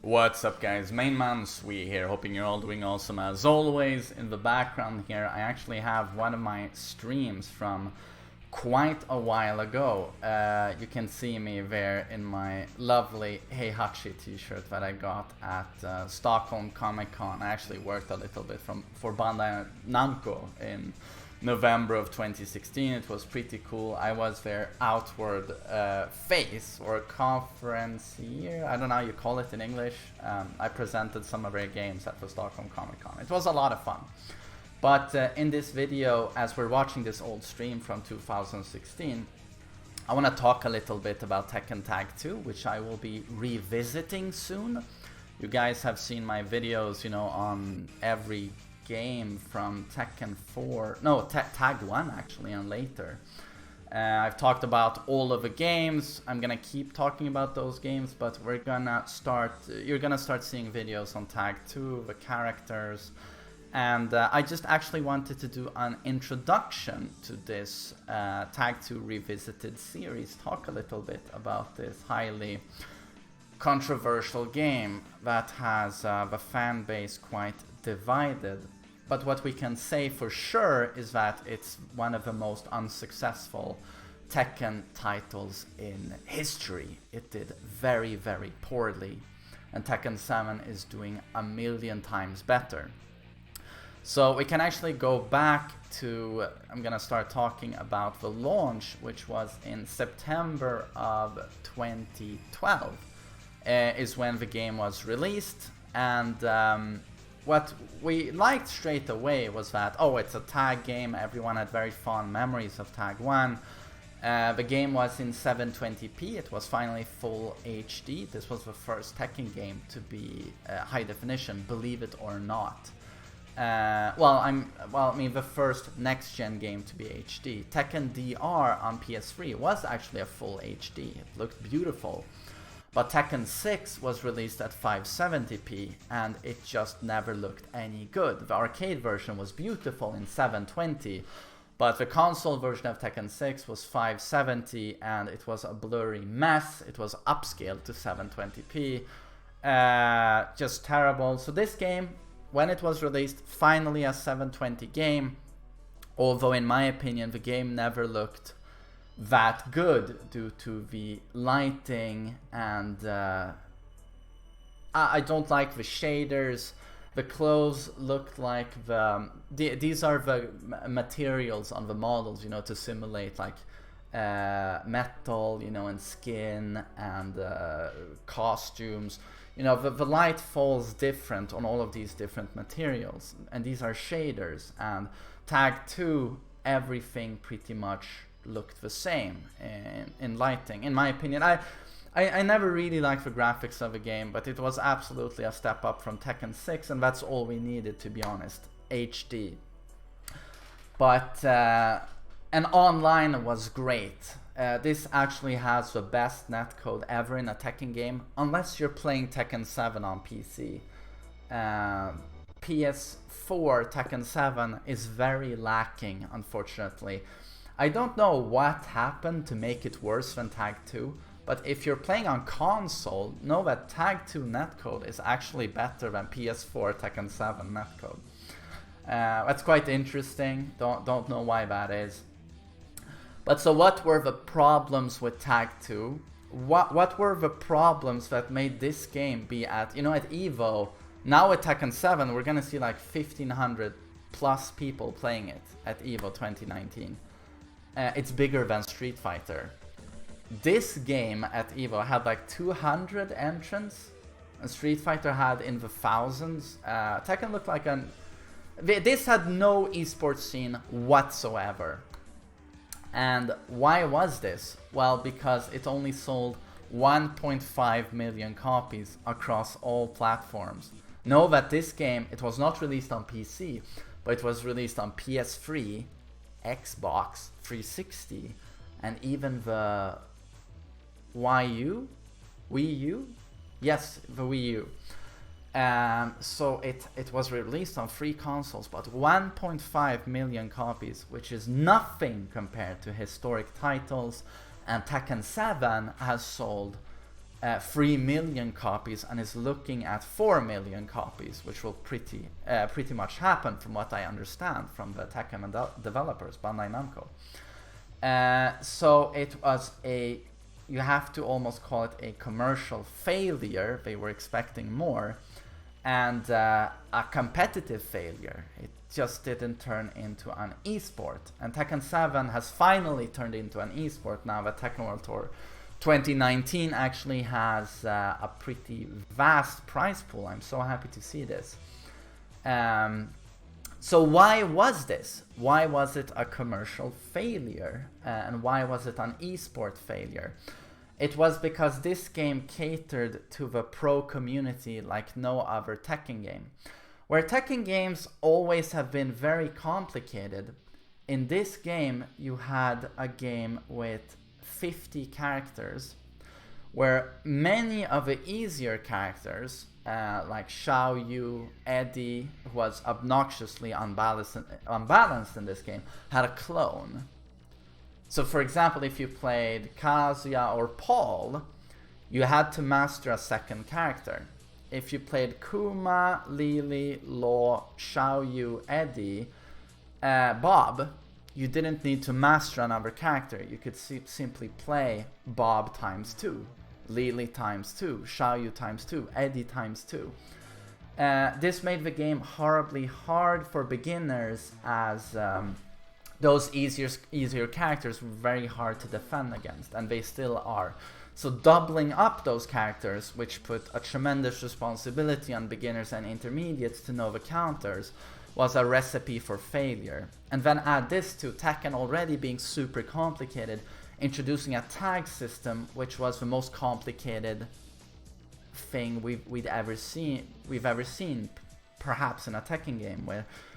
What's up, guys? MainManSWE here, hoping you're all doing awesome as always. In the background here, I actually have one of my streams from quite a while ago. You can see me there in my lovely Hey Hachi t-shirt that I got at Stockholm Comic Con. I actually worked a little bit for Bandai Namco in November of 2016. It was pretty cool. I was their outward face or conferencier. I don't know how you call it in English. I presented some of their games at the Stockholm Comic Con. It was a lot of fun. But in this video, as we're watching this old stream from 2016, I want to talk a little bit about Tekken Tag 2, which I will be revisiting soon. You guys have seen my videos, you know, on every game from Tekken 4, no, Tag 1 actually, and later. I've talked about all of the games. I'm gonna keep talking about those games, but you're gonna start seeing videos on Tag 2, the characters, and I just actually wanted to do an introduction to this Tag 2 Revisited series, talk a little bit about this highly controversial game that has the fan base quite divided. But what we can say for sure is that it's one of the most unsuccessful Tekken titles in history. It did very, very poorly, and Tekken 7 is doing a million times better. So we can actually go back to, I'm gonna start talking about the launch, which was in September of 2012, is when the game was released. And what we liked straight away was that, oh, it's a tag game. Everyone had very fond memories of Tag 1. The game was in 720p. It was finally full HD. This was the first Tekken game to be high definition, believe it or not. I mean, the first next-gen game to be HD. Tekken DR on PS3 was actually a full HD. It looked beautiful. But Tekken 6 was released at 570p, and it just never looked any good. The arcade version was beautiful in 720, but the console version of Tekken 6 was 570, and it was a blurry mess. It was upscaled to 720p. Just terrible. So this game, when it was released, finally a 720 game, although in my opinion the game never looked that good due to the lighting, and I don't like the shaders. The clothes looked like these are the materials on the models, you know, to simulate like metal, you know, and skin and costumes. You know, the light falls different on all of these different materials, and these are shaders. And Tag 2, everything pretty much looked the same in lighting, in my opinion. I never really liked the graphics of the game, but it was absolutely a step up from Tekken 6, and that's all we needed, to be honest. HD. But and online was great. This actually has the best netcode ever in a Tekken game, unless you're playing Tekken 7 on PC. PS4 Tekken 7 is very lacking, unfortunately. I don't know what happened to make it worse than Tag 2, but if you're playing on console, know that Tag 2 netcode is actually better than PS4 Tekken 7 netcode. That's quite interesting. Don't know why that is. But so what were the problems with Tag 2? What were the problems that made this game be at, you know, at EVO? Now at Tekken 7, we're gonna see like 1,500 plus people playing it at EVO 2019. It's bigger than Street Fighter. This game at EVO had like 200 entrants, and Street Fighter had in the thousands. Tekken looked like this had no esports scene whatsoever. And why was this? Well, because it only sold 1.5 million copies across all platforms. Know that this game, it was not released on PC, but it was released on PS3, Xbox 360, and even the Wii U? Yes, the Wii U. So it was released on 3 consoles, but 1.5 million copies, which is nothing compared to historic titles. And Tekken 7 has sold 3 million copies and is looking at 4 million copies, which will pretty much happen from what I understand from the Tekken developers, Bandai Namco. So it was you have to almost call it a commercial failure. They were expecting more, and a competitive failure. It just didn't turn into an esport. And Tekken 7 has finally turned into an esport now that Tekken World Tour 2019 actually has a pretty vast prize pool. I'm so happy to see this. So why was this? Why was it a commercial failure? And why was it an esport failure? It was because this game catered to the pro community like no other Tekken game. Where Tekken games always have been very complicated, in this game you had a game with 50 characters, where many of the easier characters, like Xiao Yu, Eddie, who was obnoxiously unbalanced in this game, had a clone. So for example, if you played Kazuya or Paul, you had to master a second character. If you played Kuma, Lily, Law, Xiao Yu, Eddie, Bob, you didn't need to master another character. You could simply play Bob times 2, Lily times 2, Xiao Yu times 2, Eddie times 2. This made the game horribly hard for beginners, as those easier characters were very hard to defend against, and they still are. So doubling up those characters, which put a tremendous responsibility on beginners and intermediates to know the counters, was a recipe for failure. And then add this to Tekken already being super complicated, introducing a tag system, which was the most complicated thing we've ever seen, perhaps in a Tekken game,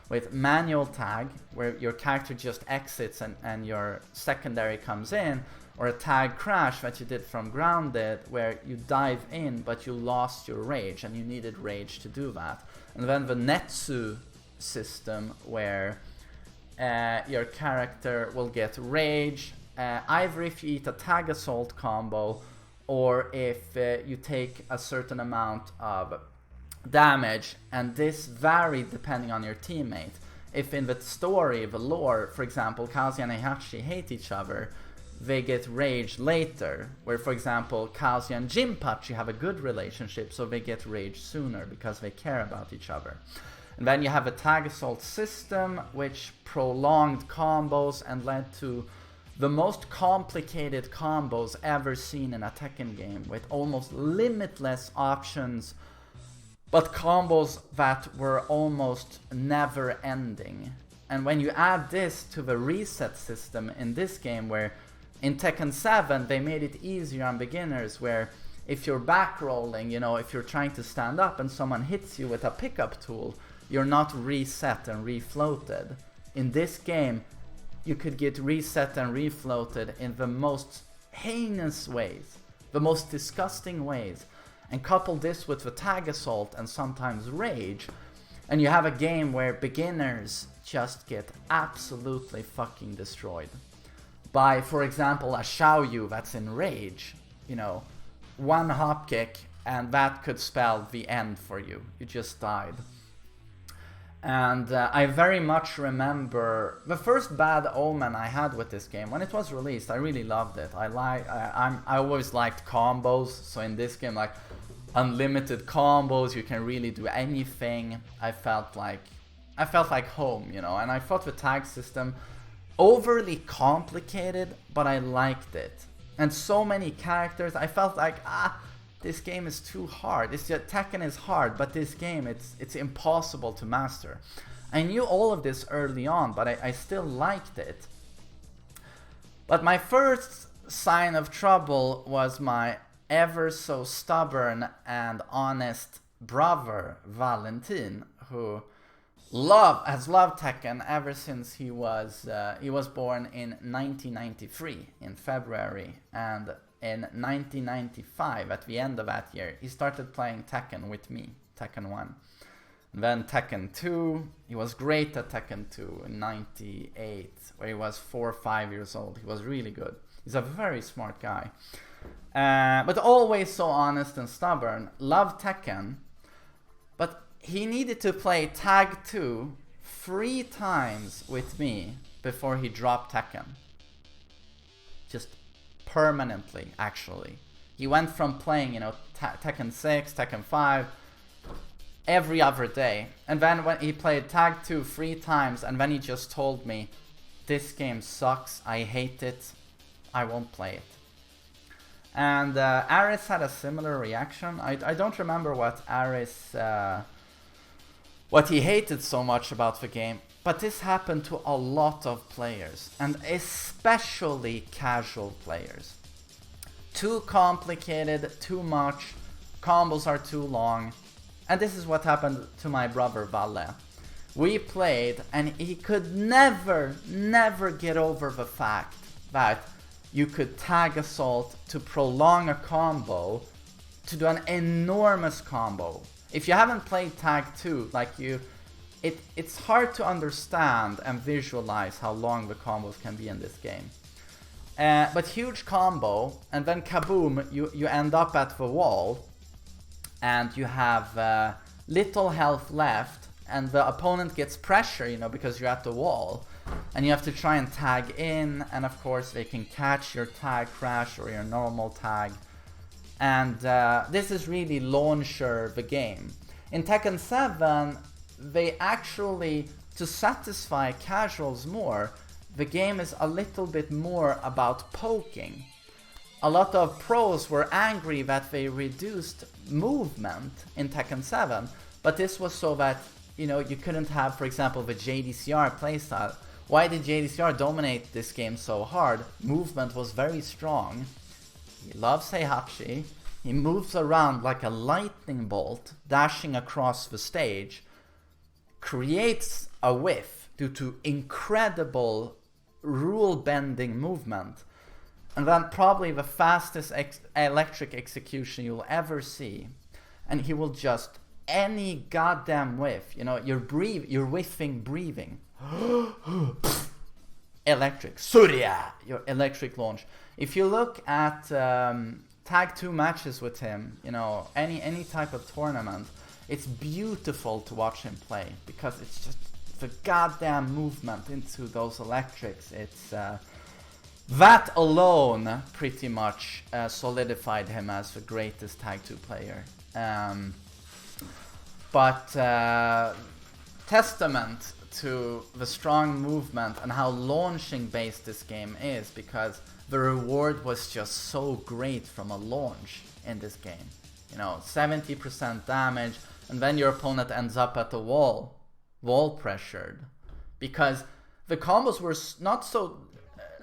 with manual tag, where your character just exits and your secondary comes in, or a tag crash that you did from Grounded, where you dive in but you lost your rage and you needed rage to do that. And then the Netsu system, where your character will get rage either if you eat a tag assault combo, or if you take a certain amount of damage, and this varied depending on your teammate. If in the story, the lore, for example, Kazuya and Heihachi hate each other, they get rage later, where for example Kazuya and Jinpachi have a good relationship, so they get rage sooner because they care about each other. And then you have a tag assault system, which prolonged combos and led to the most complicated combos ever seen in a Tekken game, with almost limitless options, but combos that were almost never ending. And when you add this to the reset system in this game, where in Tekken 7 they made it easier on beginners, where if you're back rolling, you know, if you're trying to stand up and someone hits you with a pickup tool, you're not reset and refloated. In this game, you could get reset and refloated in the most heinous ways, the most disgusting ways, and couple this with the tag assault and sometimes rage, and you have a game where beginners just get absolutely fucking destroyed by, for example, a Xiao Yu that's in rage. You know, one hop kick and that could spell the end for you. You just died. And I very much remember the first bad omen I had with this game. When it was released, I really loved it. I always liked combos, so in this game, like, unlimited combos, you can really do anything. I felt like home, you know. And I thought the tag system overly complicated, but I liked it. And so many characters, I felt like, this game is too hard. It's just, Tekken is hard, but this game, it's impossible to master. I knew all of this early on, but I still liked it. But my first sign of trouble was my ever so stubborn and honest brother, Valentin, who has loved Tekken ever since he was born in 1993 in February, and in 1995, at the end of that year, he started playing Tekken with me, Tekken 1. And then Tekken 2, he was great at Tekken 2 in 98, where he was 4 or 5 years old. He was really good. He's a very smart guy. But always so honest and stubborn. Loved Tekken. But he needed to play Tag 2 3 times with me before he dropped Tekken. Just permanently, actually. He went from playing, you know, Tekken 6, Tekken 5, every other day. And then when he played Tag 2 3 times, and then he just told me, this game sucks, I hate it, I won't play it. And Aris had a similar reaction. I don't remember what Aris, what he hated so much about the game, but this happened to a lot of players, and especially casual players. Too complicated, too much, combos are too long, and this is what happened to my brother Valle. We played, and he could never get over the fact that you could tag assault to prolong a combo, to do an enormous combo. If you haven't played Tag 2, like it's hard to understand and visualize how long the combos can be in this game. But huge combo, and then kaboom, you end up at the wall, and you have little health left, and the opponent gets pressure, you know, because you're at the wall. And you have to try and tag in, and of course they can catch your tag crash or your normal tag. And this is really launcher the game. In Tekken 7, they actually, to satisfy casuals more, the game is a little bit more about poking. A lot of pros were angry that they reduced movement in Tekken 7, but this was so that, you know, you couldn't have, for example, the JDCR playstyle. Why did JDCR dominate this game so hard? Movement was very strong. He loves Heihachi. He moves around like a lightning bolt, dashing across the stage, creates a whiff due to incredible rule-bending movement, and then probably the fastest electric execution you'll ever see. And he will just, any goddamn whiff, you know, you're whiffing breathing. Electric, Surya, your electric launch. If you look at Tag 2 matches with him, you know, any type of tournament, it's beautiful to watch him play, because it's just the goddamn movement into those electrics. It's that alone pretty much solidified him as the greatest Tag 2 player. But testament to the strong movement and how launching based this game is, because the reward was just so great from a launch in this game. You know, 70% damage, and then your opponent ends up at the wall pressured, because the combos were not so,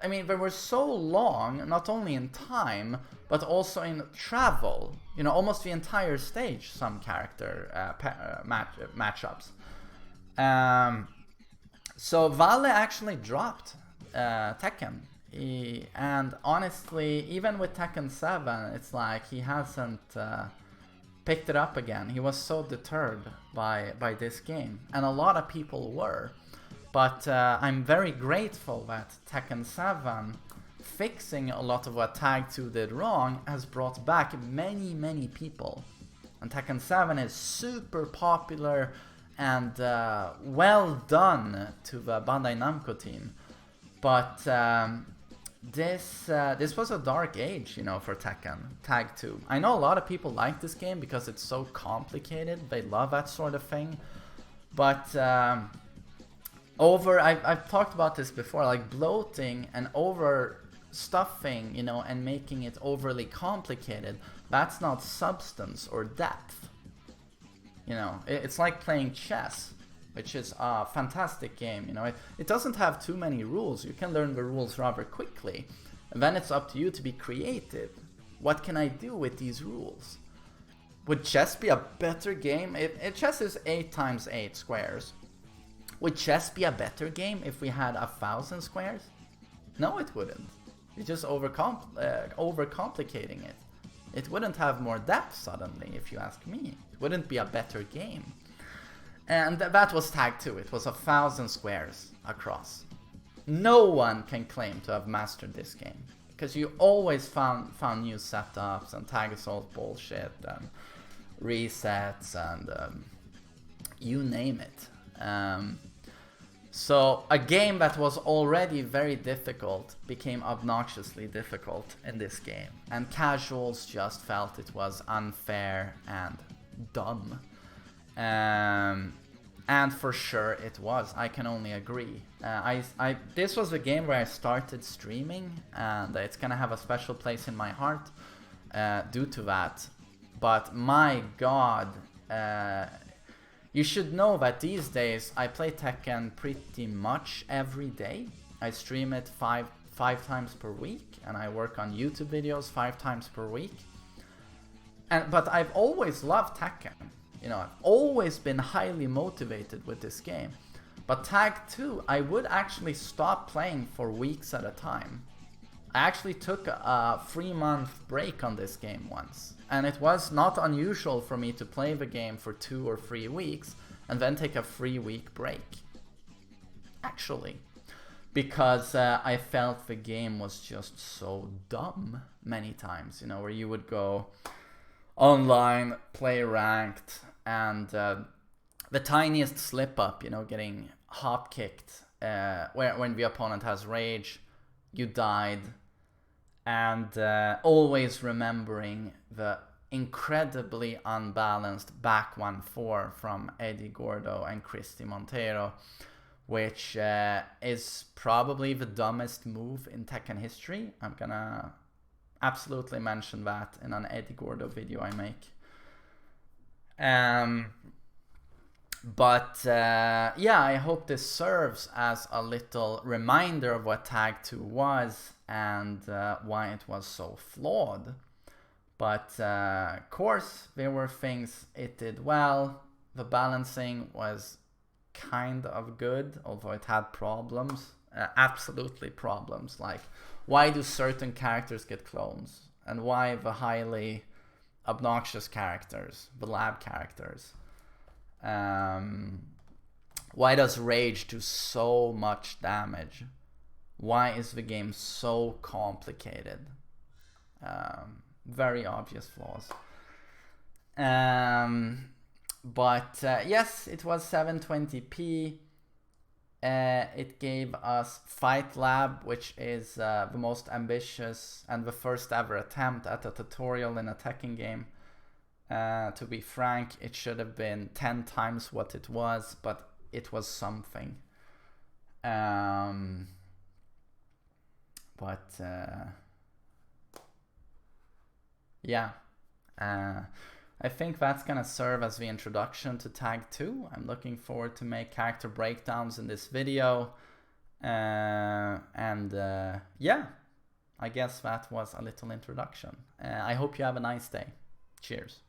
I mean, they were so long, not only in time, but also in travel. You know, almost the entire stage, some character matchups. So Valle actually dropped Tekken. And honestly, even with Tekken 7, it's like he hasn't picked it up again. He was so deterred by this game, and a lot of people were. But I'm very grateful that Tekken 7, fixing a lot of what Tag 2 did wrong, has brought back many people. And Tekken 7 is super popular and well done to the Bandai Namco team. But this was a dark age, you know, for Tekken, Tag 2. I know a lot of people like this game because it's so complicated. They love that sort of thing. But I've talked about this before, like bloating and overstuffing, you know, and making it overly complicated, that's not substance or depth. You know, it's like playing chess, which is a fantastic game. You know, it doesn't have too many rules. You can learn the rules rather quickly, and then it's up to you to be creative. What can I do with these rules? Would chess be a better game? Chess is 8 times 8 squares. Would chess be a better game if we had 1,000 squares? No, it wouldn't. You're just overcomplicating it. It wouldn't have more depth suddenly, if you ask me. It wouldn't be a better game. And that was Tag 2. It was 1,000 squares across. No one can claim to have mastered this game. because you always found new setups and tag assault bullshit and resets and you name it. So a game that was already very difficult became obnoxiously difficult in this game, and casuals just felt it was unfair and dumb. And for sure it was. I can only agree. This was a game where I started streaming, and it's gonna have a special place in my heart due to that. But my god, you should know that these days I play Tekken pretty much every day. I stream it five times per week, and I work on YouTube videos 5 times per week. But I've always loved Tekken. You know, I've always been highly motivated with this game. But Tag 2, I would actually stop playing for weeks at a time. I actually took a 3-month break on this game once. And it was not unusual for me to play the game for 2 or 3 weeks and then take a 3-week break. Actually. Because I felt the game was just so dumb many times. You know, where you would go online, play ranked, and the tiniest slip up, you know, getting hop kicked when the opponent has rage, you died. And always remembering the incredibly unbalanced back 1-4 from Eddie Gordo and Christy Montero, which is probably the dumbest move in Tekken history. I'm gonna absolutely mention that in an Eddie Gordo video I make. But yeah, I hope this serves as a little reminder of what Tag 2 was and why it was so flawed. But of course, there were things it did well. The balancing was kind of good, although it had problems. Absolutely problems. Like, why do certain characters get clones? And why the highly obnoxious characters, the lab characters? Why does rage do so much damage? Why is the game so complicated? Very obvious flaws. But yes, it was 720p. It gave us Fight Lab, which is the most ambitious and the first ever attempt at a tutorial in a Tekken game. To be frank, it should have been 10 times what it was, but it was something. Yeah. I think that's gonna serve as the introduction to Tag 2. I'm looking forward to make character breakdowns in this video. Yeah, I guess that was a little introduction. I hope you have a nice day. Cheers.